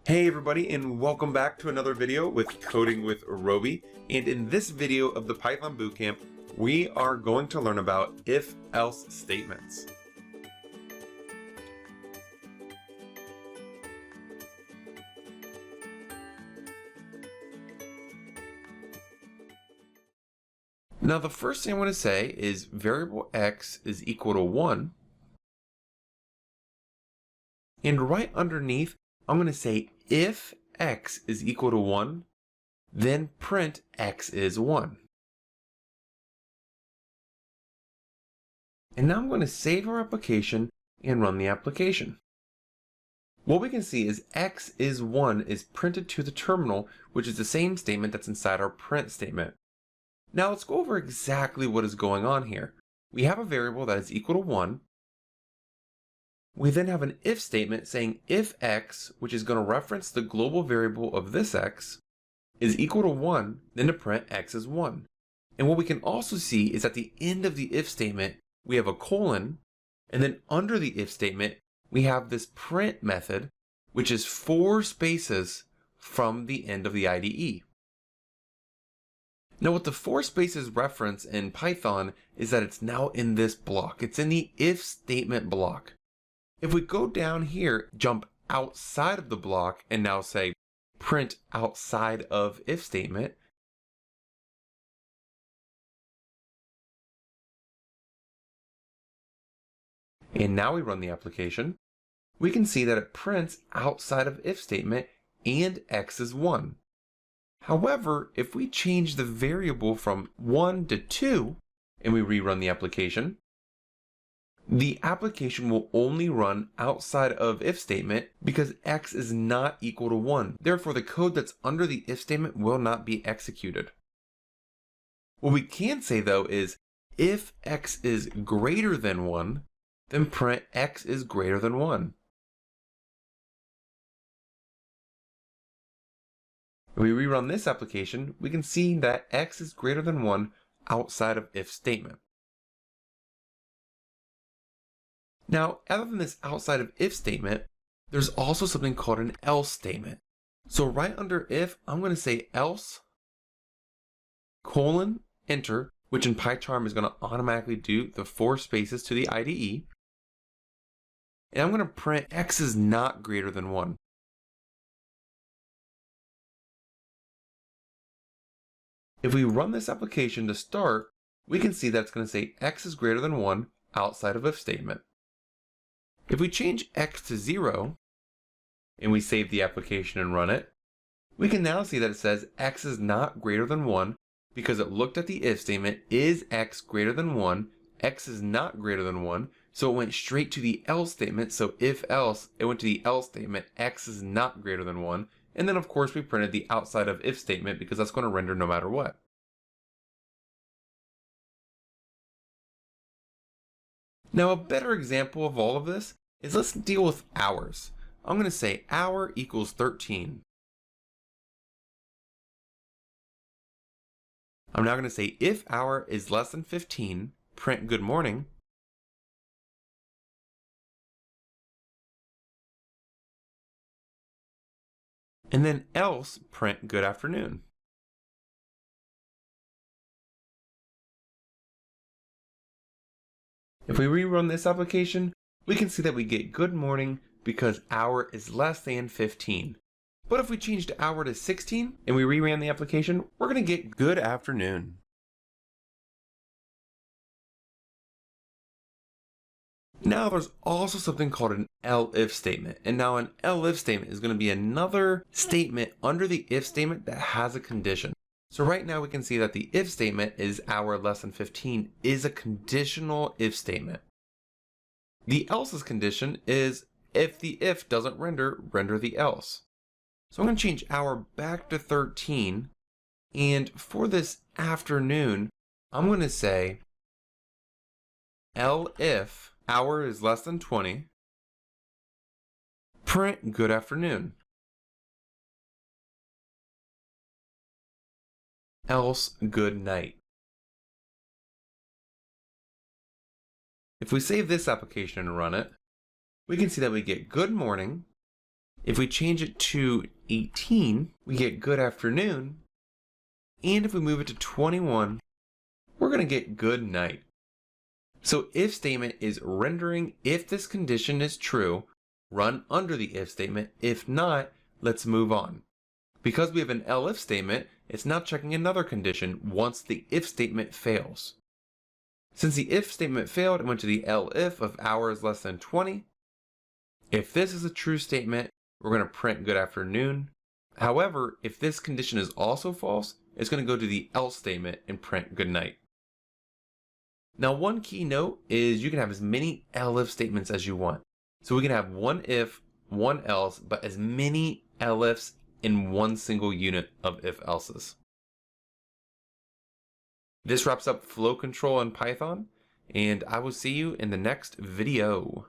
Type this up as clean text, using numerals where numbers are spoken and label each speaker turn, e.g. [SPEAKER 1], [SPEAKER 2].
[SPEAKER 1] Hey everybody, and welcome back to another video with Coding with Roby. And in this video of the Python Bootcamp, we are going to learn about if-else statements. Now the first thing I want to say is variable x is equal to 1. And right underneath, I'm going to say if x is equal to 1, then print x is 1. And now I'm going to save our application and run the application. What we can see is x is 1 is printed to the terminal, which is the same statement that's inside our print statement. Now let's go over exactly what is going on here. We have a variable that is equal to 1. We then have an if statement saying if x, which is going to reference the global variable of this x, is equal to 1, then to print x is 1. And what we can also see is at the end of the if statement, we have a colon, and then under the if statement, we have this print method, which is 4 spaces from the end of the IDE. Now what the 4 spaces reference in Python is that it's now in this block. It's in the if statement block. If we go down here, jump outside of the block and now say print outside of if statement, and now we run the application, we can see that it prints outside of if statement and x is 1. However, if we change the variable from 1 to 2 and we rerun the application will only run outside of if statement because x is not equal to 1. Therefore, the code that's under the if statement will not be executed. What we can say though is if x is greater than 1, then print x is greater than 1. If we rerun this application, we can see that x is greater than 1 outside of if statement. Now, other than this outside of if statement, there's also something called an else statement. So right under if, I'm going to say else, colon, enter, which in PyCharm is going to automatically do the 4 spaces to the IDE. And I'm going to print x is not greater than 1. If we run this application to start, we can see that it's going to say x is greater than 1 outside of if statement. If we change x to 0, and we save the application and run it, we can now see that it says x is not greater than 1 because it looked at the if statement, is x greater than 1, x is not greater than 1, so it went straight to the else statement, so if else, it went to the else statement, x is not greater than 1, and then of course we printed the outside of if statement because that's going to render no matter what. Now a better example of all of this is let's deal with hours. I'm going to say hour equals 13. I'm now going to say if hour is less than 15, print good morning. And then else print good afternoon. If we rerun this application, we can see that we get good morning because hour is less than 15. But if we changed hour to 16 and we reran the application, we're going to get good afternoon. Now there's also something called an elif statement. And now an elif statement is going to be another statement under the if statement that has a condition. So right now we can see that the if statement is hour less than 15 is a conditional if statement. The else's condition is if the if doesn't render, render the else. So I'm going to change hour back to 13. And for this afternoon, I'm going to say elif hour is less than 20, print good afternoon. Else good night. If we save this application and run it, we can see that we get good morning, If we change it to 18, we get good afternoon. And if we move it to 21, we're going to get good night. So if statement is rendering if this condition is true, run under the if statement. If not, let's move on. Because we have an elif statement, it's now checking another condition once the if statement fails. Since the if statement failed, it went to the elif of hours less than 20. If this is a true statement, we're going to print good afternoon. However, if this condition is also false, it's going to go to the else statement and print good night. Now, one key note is you can have as many elif statements as you want. So we can have one if, one else, but as many elifs in one single unit of if-elses. This wraps up flow control in Python, and I will see you in the next video.